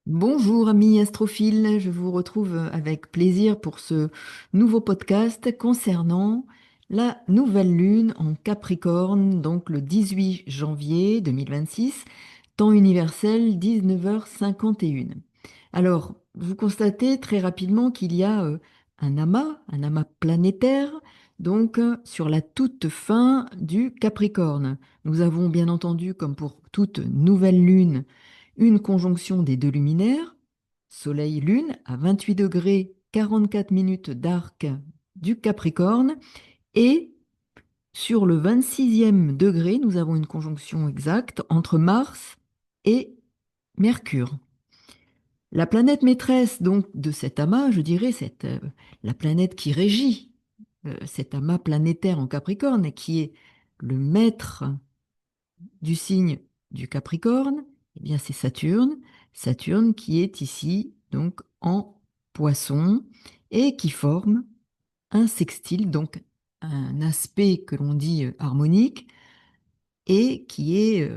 Bonjour amis astrophiles, je vous retrouve avec plaisir pour ce nouveau podcast concernant la nouvelle lune en Capricorne, donc le 18 janvier 2026, temps universel 19h51. Alors, vous constatez très rapidement qu'il y a un amas planétaire, donc sur la toute fin du Capricorne. Nous avons bien entendu, comme pour toute nouvelle lune, une conjonction des deux luminaires, Soleil-Lune, à 28 degrés 44 minutes d'arc du Capricorne, et sur le 26e degré, nous avons une conjonction exacte entre Mars et Mercure. La planète maîtresse donc de cet amas, je dirais, la planète qui régit cet amas planétaire en Capricorne et qui est le maître du signe du Capricorne, eh bien c'est Saturne. Saturne qui est ici donc en Poisson et qui forme un sextile, donc un aspect que l'on dit harmonique et qui est,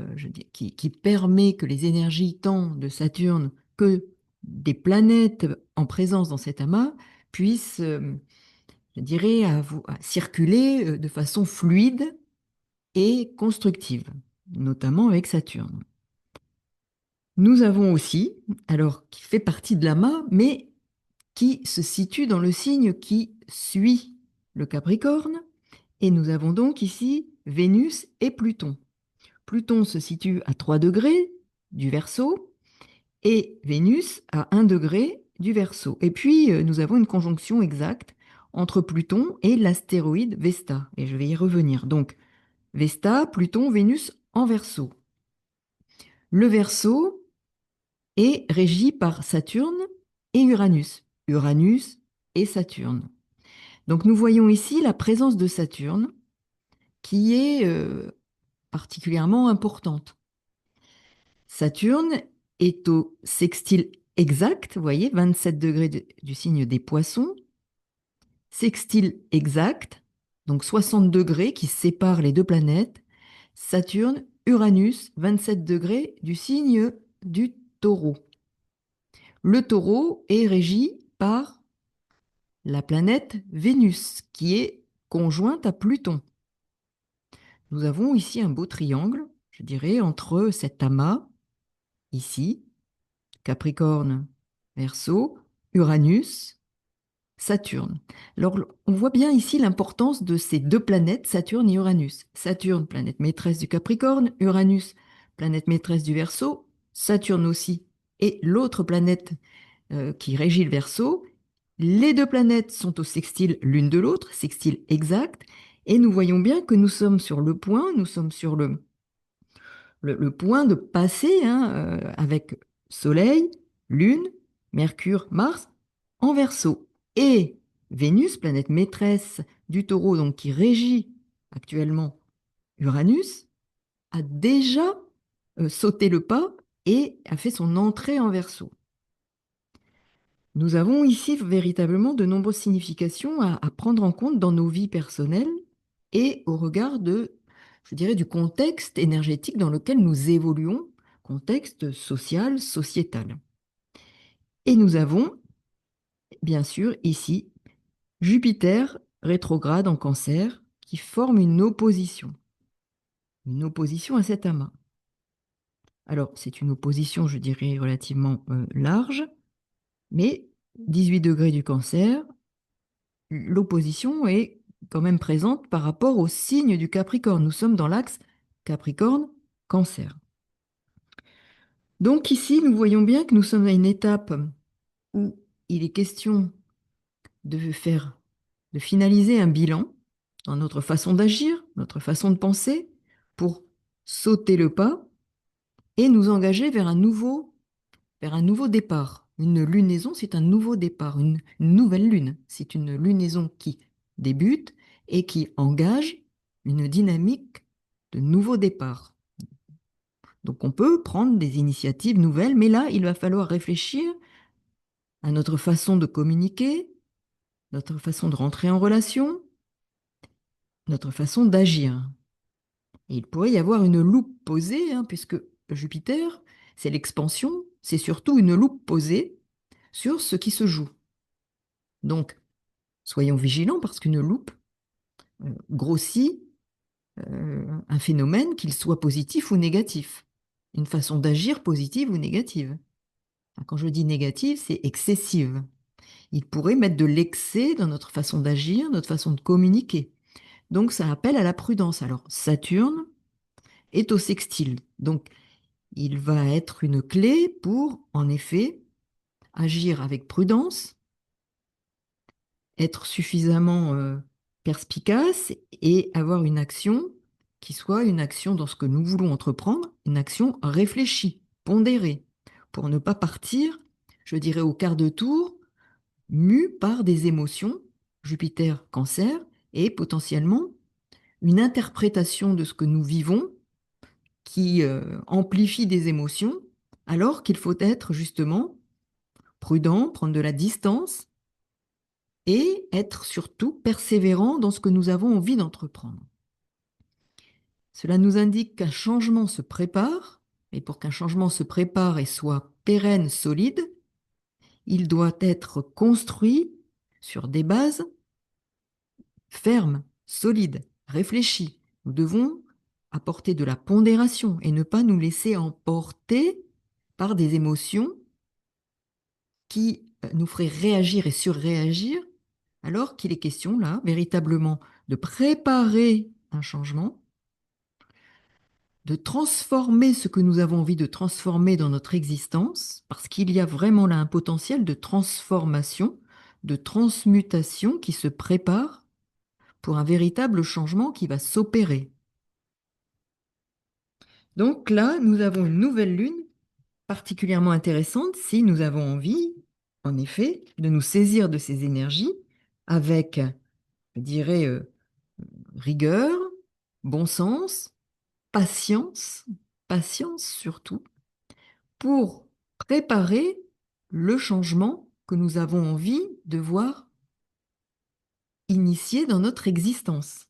qui permet que les énergies tant de Saturne que des planètes en présence dans cet amas puissent, je dirais, à circuler de façon fluide et constructive, notamment avec Saturne. Nous avons aussi, alors qui fait partie de l'amas, mais qui se situe dans le signe qui suit le Capricorne, et nous avons donc ici Vénus et Pluton. Pluton se situe à 3 degrés du Verseau et Vénus à 1 degré du Verseau. Et puis, nous avons une conjonction exacte entre Pluton et l'astéroïde Vesta. Et je vais y revenir. Donc, Vesta, Pluton, Vénus en Verseau. Le Verseau est régi par Saturne et Uranus. Uranus et Saturne. Donc, nous voyons ici la présence de Saturne qui est particulièrement importante. Saturne est au sextile exact, vous voyez, 27 degrés du signe des Poissons. Sextile exact, donc 60 degrés qui séparent les deux planètes. Saturne, Uranus, 27 degrés du signe du Taureau. Le Taureau est régi par la planète Vénus, qui est conjointe à Pluton. Nous avons ici un beau triangle, je dirais, entre cet amas, ici, Capricorne, Verseau, Uranus, Saturne. Alors, on voit bien ici l'importance de ces deux planètes, Saturne et Uranus. Saturne, planète maîtresse du Capricorne, Uranus, planète maîtresse du Verseau, Saturne aussi, et l'autre planète qui régit le Verseau. Les deux planètes sont au sextile l'une de l'autre, sextile exact, et nous voyons bien que nous sommes sur le point, nous sommes sur le point de passer avec Soleil, Lune, Mercure, Mars en Verseau. Et Vénus, planète maîtresse du Taureau, donc qui régit actuellement Uranus, a déjà sauté le pas et a fait son entrée en Verseau. Nous avons ici véritablement de nombreuses significations à prendre en compte dans nos vies personnelles et au regard de, je dirais, du contexte énergétique dans lequel nous évoluons, contexte social, sociétal. Et nous avons, bien sûr, ici Jupiter rétrograde en Cancer qui forme une opposition à cet amas. Alors, c'est une opposition, je dirais, relativement large, mais 18 degrés du Cancer, l'opposition est quand même présente par rapport au signe du Capricorne. Nous sommes dans l'axe Capricorne-Cancer. Donc ici, nous voyons bien que nous sommes à une étape où il est question de finaliser un bilan dans notre façon d'agir, notre façon de penser, pour sauter le pas et nous engager vers un nouveau départ. Une lunaison, c'est un nouveau départ, une nouvelle lune. C'est une lunaison qui débute et qui engage une dynamique de nouveau départ. Donc on peut prendre des initiatives nouvelles, mais là, il va falloir réfléchir à notre façon de communiquer, notre façon de rentrer en relation, notre façon d'agir. Et il pourrait y avoir une loupe posée, puisque Jupiter, c'est l'expansion, c'est surtout une loupe posée sur ce qui se joue. Donc, soyons vigilants parce qu'une loupe grossit un phénomène, qu'il soit positif ou négatif. Une façon d'agir positive ou négative. Quand je dis négative, c'est excessive. Il pourrait mettre de l'excès dans notre façon d'agir, notre façon de communiquer. Donc, ça appelle à la prudence. Alors, Saturne est au sextile. Donc, il va être une clé pour, en effet, agir avec prudence, être suffisamment perspicace et avoir une action qui soit une action dans ce que nous voulons entreprendre, une action réfléchie, pondérée, pour ne pas partir, je dirais, au quart de tour, mu par des émotions, Jupiter, Cancer, et potentiellement une interprétation de ce que nous vivons qui amplifie des émotions, alors qu'il faut être justement prudent, prendre de la distance et être surtout persévérant dans ce que nous avons envie d'entreprendre. Cela nous indique qu'un changement se prépare, et pour qu'un changement se prépare et soit pérenne, solide, il doit être construit sur des bases fermes, solides, réfléchies. Nous devons apporter de la pondération et ne pas nous laisser emporter par des émotions qui nous feraient réagir et surréagir, alors qu'il est question là, véritablement, de préparer un changement, de transformer ce que nous avons envie de transformer dans notre existence, parce qu'il y a vraiment là un potentiel de transformation, de transmutation qui se prépare pour un véritable changement qui va s'opérer. Donc là, nous avons une nouvelle lune particulièrement intéressante si nous avons envie, en effet, de nous saisir de ces énergies avec, je dirais, rigueur, bon sens, patience, patience surtout, pour préparer le changement que nous avons envie de voir initier dans notre existence,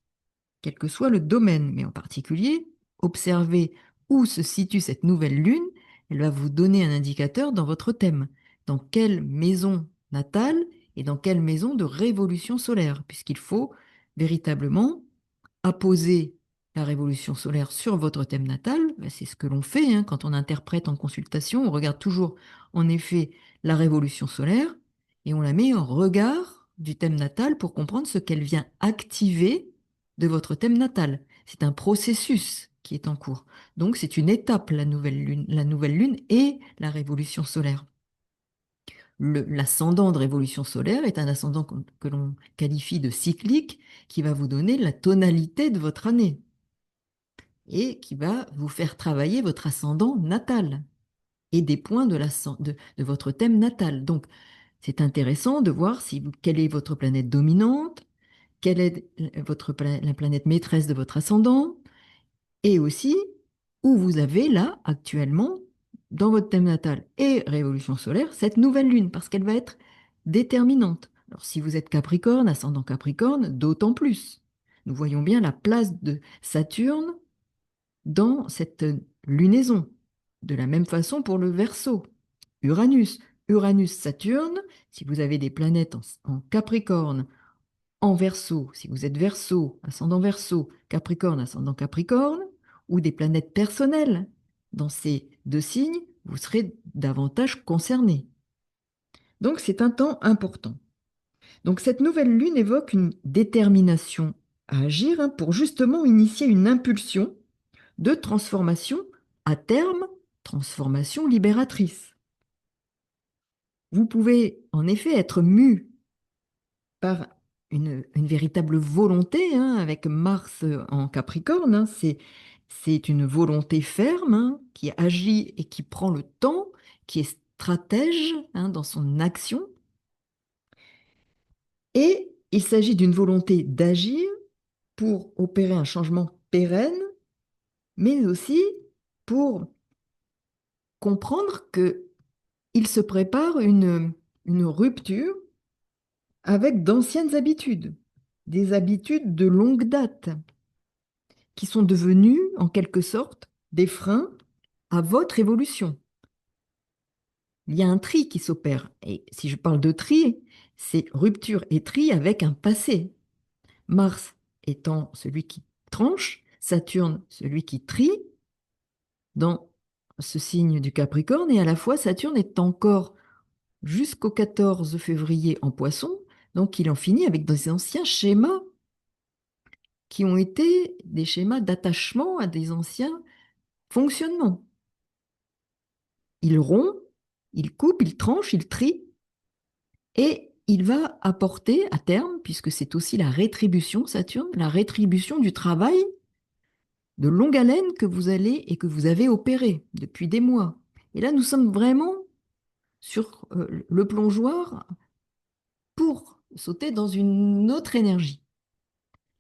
quel que soit le domaine, mais en particulier, observez où se situe cette nouvelle lune, elle va vous donner un indicateur dans votre thème, dans quelle maison natale et dans quelle maison de révolution solaire, puisqu'il faut véritablement apposer la révolution solaire sur votre thème natal. Ben, c'est ce que l'on fait quand on interprète en consultation. On regarde toujours en effet la révolution solaire et on la met en regard du thème natal pour comprendre ce qu'elle vient activer de votre thème natal. C'est un processus qui est en cours. Donc c'est une étape, la nouvelle lune et la révolution solaire. L'ascendant de révolution solaire est un ascendant que l'on qualifie de cyclique, qui va vous donner la tonalité de votre année et qui va vous faire travailler votre ascendant natal et des points de votre thème natal. Donc, c'est intéressant de voir quelle est votre planète dominante, quelle est la planète maîtresse de votre ascendant, et aussi où vous avez là, actuellement, dans votre thème natal et révolution solaire, cette nouvelle lune, parce qu'elle va être déterminante. Alors, si vous êtes Capricorne, ascendant Capricorne, d'autant plus. Nous voyons bien la place de Saturne dans cette lunaison. De la même façon pour le Verseau. Uranus, Uranus-Saturne, si vous avez des planètes en Capricorne, en Verseau, si vous êtes Verseau, ascendant Verseau, Capricorne, ascendant Capricorne, ou des planètes personnelles dans ces deux signes, vous serez davantage concernés. Donc c'est un temps important. Donc cette nouvelle lune évoque une détermination à agir pour justement initier une impulsion de transformation à terme, transformation libératrice. Vous pouvez en effet être mu par une véritable volonté, avec Mars en Capricorne. C'est une volonté ferme qui agit et qui prend le temps, qui est stratège dans son action. Et il s'agit d'une volonté d'agir pour opérer un changement pérenne, mais aussi pour comprendre qu'il se prépare une rupture avec d'anciennes habitudes, des habitudes de longue date, qui sont devenues, en quelque sorte, des freins à votre évolution. il y a un tri qui s'opère. Et si je parle de tri, c'est rupture et tri avec un passé. Mars étant celui qui tranche, Saturne celui qui trie dans ce signe du Capricorne, et à la fois Saturne est encore jusqu'au 14 février en Poisson, donc il en finit avec des anciens schémas qui ont été des schémas d'attachement à des anciens fonctionnements. Il rompt, il coupe, il tranche, il trie, et il va apporter à terme, puisque c'est aussi la rétribution, Saturne, la rétribution du travail de longue haleine que vous allez et que vous avez opéré depuis des mois. Et là, nous sommes vraiment sur le plongeoir pour sauter dans une autre énergie.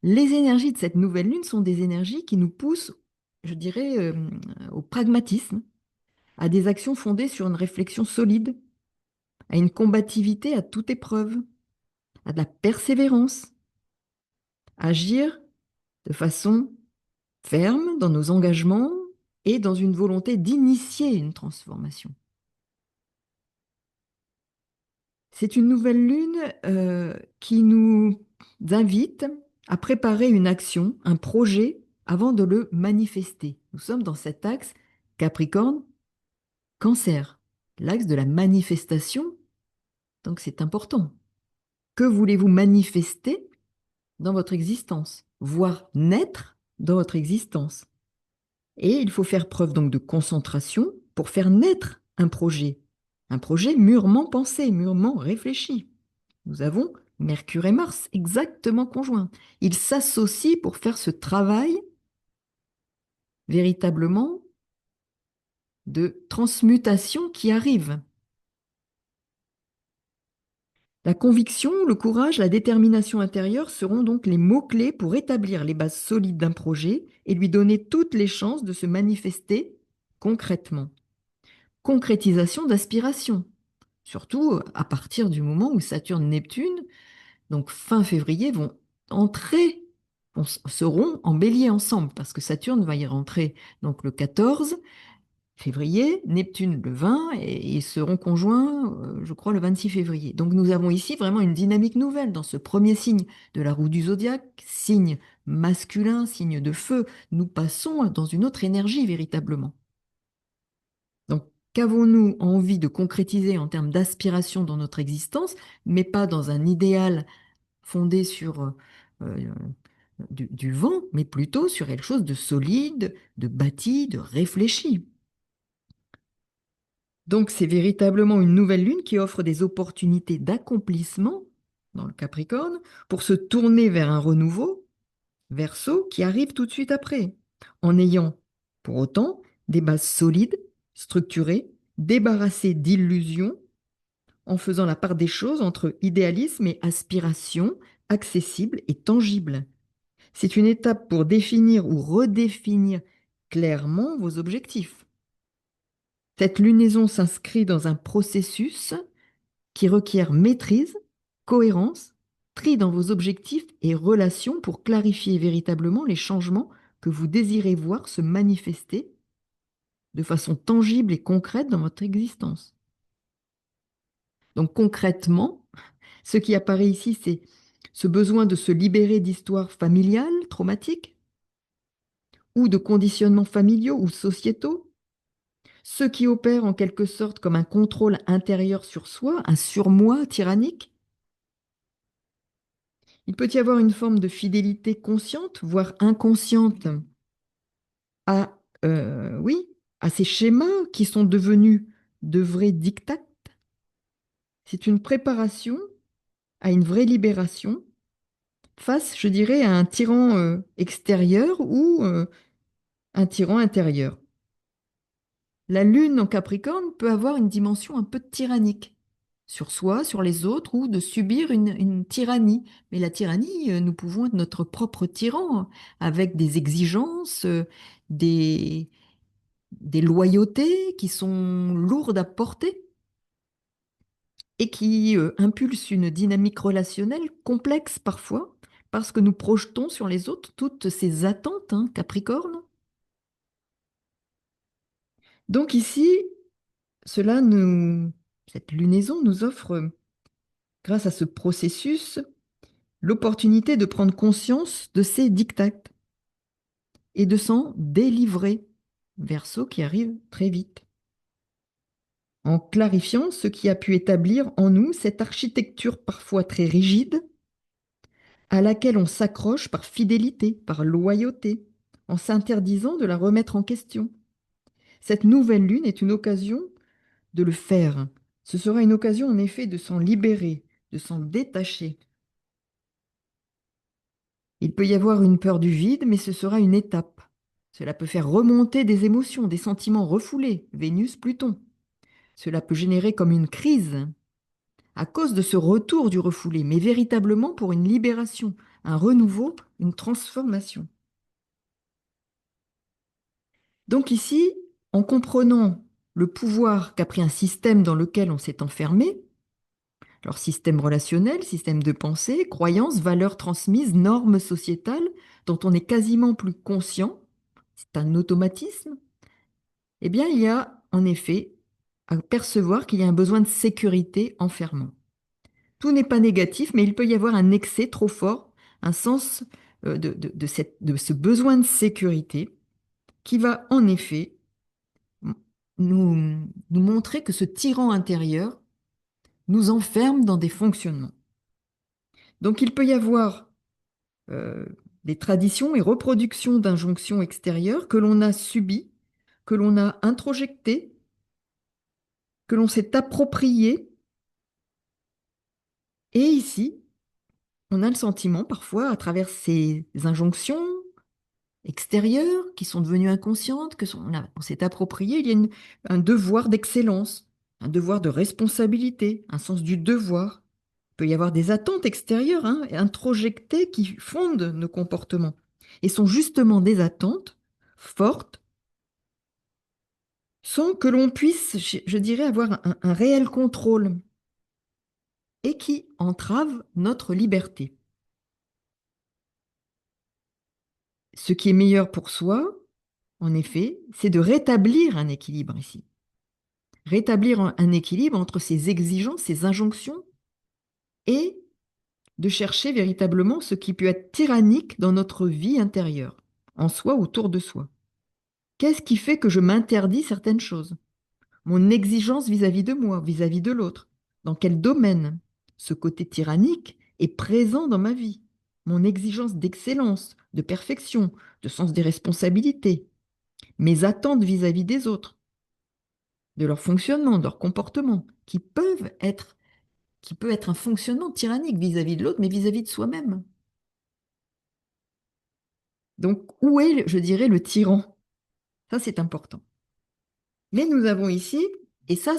Les énergies de cette nouvelle lune sont des énergies qui nous poussent, je dirais, au pragmatisme, à des actions fondées sur une réflexion solide, à une combativité à toute épreuve, à de la persévérance, agir de façon ferme dans nos engagements et dans une volonté d'initier une transformation. C'est une nouvelle lune qui nous invite à préparer une action, un projet, avant de le manifester. Nous sommes dans cet axe Capricorne-Cancer, l'axe de la manifestation, donc c'est important. Que voulez-vous manifester dans votre existence, voire naître dans votre existence? Et il faut faire preuve donc de concentration pour faire naître un projet mûrement pensé, mûrement réfléchi. Nous avons Mercure et Mars exactement conjoints. Ils s'associent pour faire ce travail véritablement de transmutation qui arrive. La conviction, le courage, la détermination intérieure seront donc les mots-clés pour établir les bases solides d'un projet et lui donner toutes les chances de se manifester concrètement. Concrétisation d'aspiration, surtout à partir du moment où Saturne-Neptune, donc fin février, vont entrer, seront en bélier ensemble, parce que Saturne va y rentrer donc le 14 février, Neptune le 20, et ils seront conjoints, je crois, le 26 février. Donc nous avons ici vraiment une dynamique nouvelle dans ce premier signe de la roue du zodiaque, signe masculin, signe de feu. Nous passons dans une autre énergie véritablement. Donc, qu'avons-nous envie de concrétiser en termes d'aspiration dans notre existence, mais pas dans un idéal fondé sur euh, du vent, mais plutôt sur quelque chose de solide, de bâti, de réfléchi. Donc, c'est véritablement une nouvelle lune qui offre des opportunités d'accomplissement dans le Capricorne pour se tourner vers un renouveau, Verseau, qui arrive tout de suite après, en ayant pour autant des bases solides, structurées, débarrassées d'illusions, en faisant la part des choses entre idéalisme et aspiration, accessible et tangible. C'est une étape pour définir ou redéfinir clairement vos objectifs. Cette lunaison s'inscrit dans un processus qui requiert maîtrise, cohérence, tri dans vos objectifs et relations pour clarifier véritablement les changements que vous désirez voir se manifester de façon tangible et concrète dans votre existence. Donc concrètement, ce qui apparaît ici, c'est ce besoin de se libérer d'histoires familiales, traumatiques, ou de conditionnements familiaux ou sociétaux, ceux qui opèrent en quelque sorte comme un contrôle intérieur sur soi, un surmoi tyrannique. Il peut y avoir une forme de fidélité consciente, voire inconsciente, à, oui, à ces schémas qui sont devenus de vrais dictats. C'est une préparation à une vraie libération face, je dirais, à un tyran extérieur ou un tyran intérieur. La lune en Capricorne peut avoir une dimension un peu tyrannique sur soi, sur les autres, ou de subir une tyrannie. Mais la tyrannie, nous pouvons être notre propre tyran, avec des exigences, des, des loyautés qui sont lourdes à porter et qui impulsent une dynamique relationnelle complexe parfois, parce que nous projetons sur les autres toutes ces attentes, hein, Capricorne. Donc ici, cela nous Cette lunaison nous offre, grâce à ce processus, l'opportunité de prendre conscience de ces diktats et de s'en délivrer. Verseau qui arrive très vite. En clarifiant ce qui a pu établir en nous cette architecture parfois très rigide, à laquelle on s'accroche par fidélité, par loyauté, en s'interdisant de la remettre en question. Cette nouvelle lune est une occasion de le faire. Ce sera une occasion en effet de s'en libérer, de s'en détacher. Il peut y avoir une peur du vide, mais ce sera une étape. Cela peut faire remonter des émotions, des sentiments refoulés, Vénus, Pluton. Cela peut générer comme une crise à cause de ce retour du refoulé, mais véritablement pour une libération, un renouveau, une transformation. Donc ici, en comprenant le pouvoir qu'a pris un système dans lequel on s'est enfermé, alors système relationnel, système de pensée, croyances, valeurs transmises, normes sociétales dont on est quasiment plus conscient, c'est un automatisme, eh bien il y a en effet à percevoir qu'il y a un besoin de sécurité enfermant. Tout n'est pas négatif, mais il peut y avoir un excès trop fort, un sens de ce besoin de sécurité qui va en effet nous, nous montrer que ce tyran intérieur nous enferme dans des fonctionnements. Donc il peut y avoir euh, des traditions et reproductions d'injonctions extérieures que l'on a subies, que l'on a introjectées, que l'on s'est appropriées. Et ici, on a le sentiment parfois, à travers ces injonctions extérieures qui sont devenues inconscientes, on s'est approprié, il y a un devoir d'excellence, un devoir de responsabilité, un sens du devoir. Il peut y avoir des attentes extérieures, hein, introjectées qui fondent nos comportements et sont justement des attentes fortes sans que l'on puisse, je dirais, avoir un réel contrôle et qui entravent notre liberté. Ce qui est meilleur pour soi, en effet, c'est de rétablir un équilibre ici. Rétablir un équilibre entre ces exigences, ces injonctions et de chercher véritablement ce qui peut être tyrannique dans notre vie intérieure, en soi, autour de soi. Qu'est-ce qui fait que je m'interdis certaines choses? Mon exigence vis-à-vis de moi, vis-à-vis de l'autre. Dans quel domaine ce côté tyrannique est présent dans ma vie? Mon exigence d'excellence, de perfection, de sens des responsabilités, mes attentes vis-à-vis des autres, de leur fonctionnement, de leur comportement, qui peut être un fonctionnement tyrannique vis-à-vis de l'autre, mais vis-à-vis de soi-même. Donc, où est, je dirais, le tyran? Ça, c'est important. Mais nous avons ici, et ça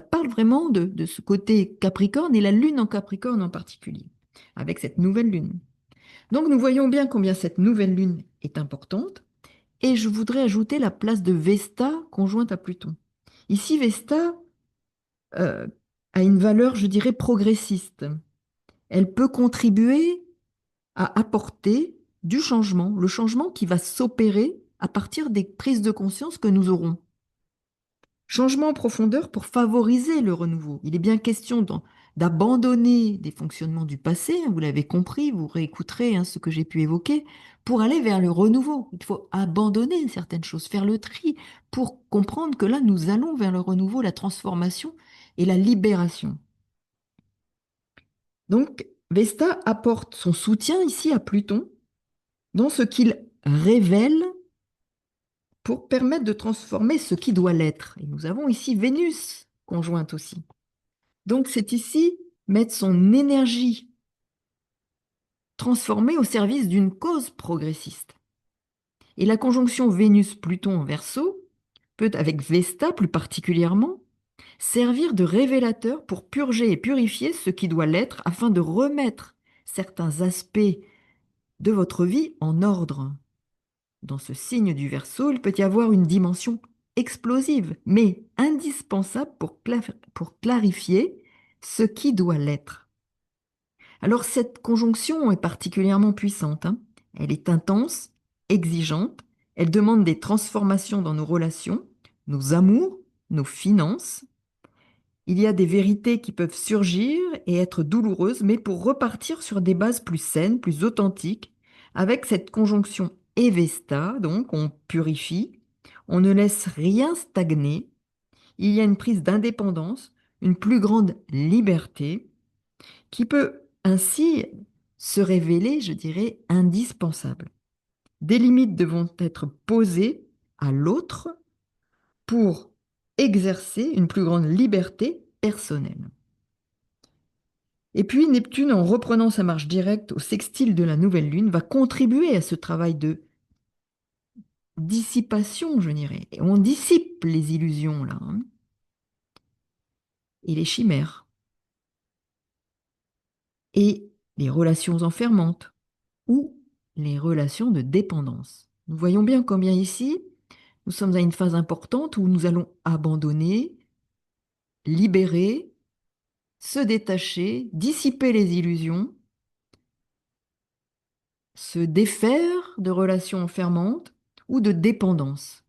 parle vraiment de ce côté Capricorne et la Lune en Capricorne en particulier, avec cette nouvelle Lune. Donc, nous voyons bien combien cette nouvelle Lune est importante. Et je voudrais ajouter la place de Vesta conjointe à Pluton. Ici, Vesta euh, a une valeur, je dirais, progressiste. Elle peut contribuer à apporter du changement, le changement qui va s'opérer à partir des prises de conscience que nous aurons. Changement en profondeur pour favoriser le renouveau. Il est bien question d'abandonner des fonctionnements du passé, hein, vous l'avez compris, vous réécouterez hein, ce que j'ai pu évoquer, pour aller vers le renouveau. Il faut abandonner certaines choses, faire le tri, pour comprendre que là, nous allons vers le renouveau, la transformation et la libération. Donc, Vesta apporte son soutien ici à Pluton dans ce qu'il révèle pour permettre de transformer ce qui doit l'être. Et nous avons ici Vénus conjointe aussi. Donc c'est ici mettre son énergie transformée au service d'une cause progressiste. Et la conjonction Vénus-Pluton en Verseau peut, avec Vesta plus particulièrement, servir de révélateur pour purger et purifier ce qui doit l'être afin de remettre certains aspects de votre vie en ordre. Dans ce signe du Verseau, il peut y avoir une dimension explosive, mais indispensable pour clarifier ce qui doit l'être. Alors cette conjonction est particulièrement puissante, hein. Elle est intense, exigeante, elle demande des transformations dans nos relations, nos amours, nos finances. Il y a des vérités qui peuvent surgir et être douloureuses, mais pour repartir sur des bases plus saines, plus authentiques, avec cette conjonction Evesta, donc on purifie, on ne laisse rien stagner, il y a une prise d'indépendance, une plus grande liberté, qui peut ainsi se révéler, je dirais, indispensable. Des limites devront être posées à l'autre pour exercer une plus grande liberté personnelle. Et puis Neptune, en reprenant sa marche directe au sextile de la nouvelle lune, va contribuer à ce travail de dissipation, je dirais. Et on dissipe les illusions là, hein, et les chimères, et les relations enfermantes, ou les relations de dépendance. Nous voyons bien combien ici, nous sommes à une phase importante où nous allons abandonner, libérer, se détacher, dissiper les illusions, se défaire de relations enfermantes ou de dépendance.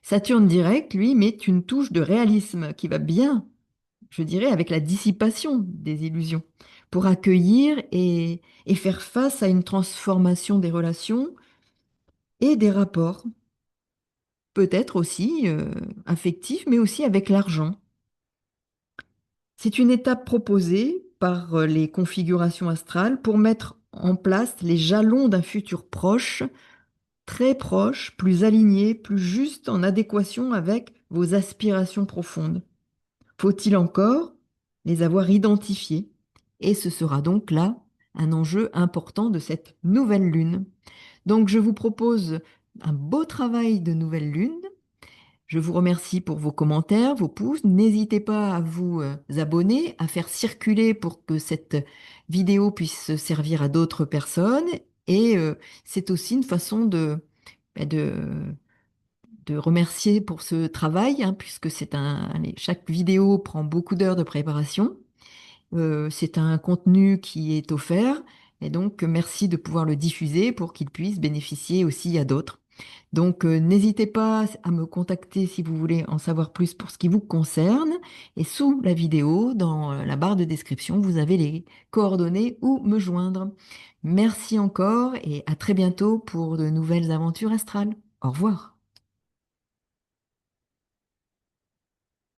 Saturne direct, lui, met une touche de réalisme qui va bien, je dirais, avec la dissipation des illusions, pour accueillir et faire face à une transformation des relations et des rapports, peut-être aussi affectifs, mais aussi avec l'argent. C'est une étape proposée par les configurations astrales pour mettre en place les jalons d'un futur proche, très proche, plus aligné, plus juste, en adéquation avec vos aspirations profondes. Faut-il encore les avoir identifiés? Et ce sera donc là un enjeu important de cette nouvelle lune. Donc je vous propose un beau travail de nouvelle lune. Je vous remercie pour vos commentaires, vos pouces. N'hésitez pas à vous abonner, à faire circuler pour que cette vidéo puisse servir à d'autres personnes. Et c'est aussi une façon bah, de remercier pour ce travail, hein, puisque chaque vidéo prend beaucoup d'heures de préparation. C'est un contenu qui est offert. Et donc, merci de pouvoir le diffuser pour qu'il puisse bénéficier aussi à d'autres. Donc, n'hésitez pas à me contacter si vous voulez en savoir plus pour ce qui vous concerne. Et sous la vidéo, dans la barre de description, vous avez les coordonnées où me joindre. Merci encore et à très bientôt pour de nouvelles aventures astrales. Au revoir.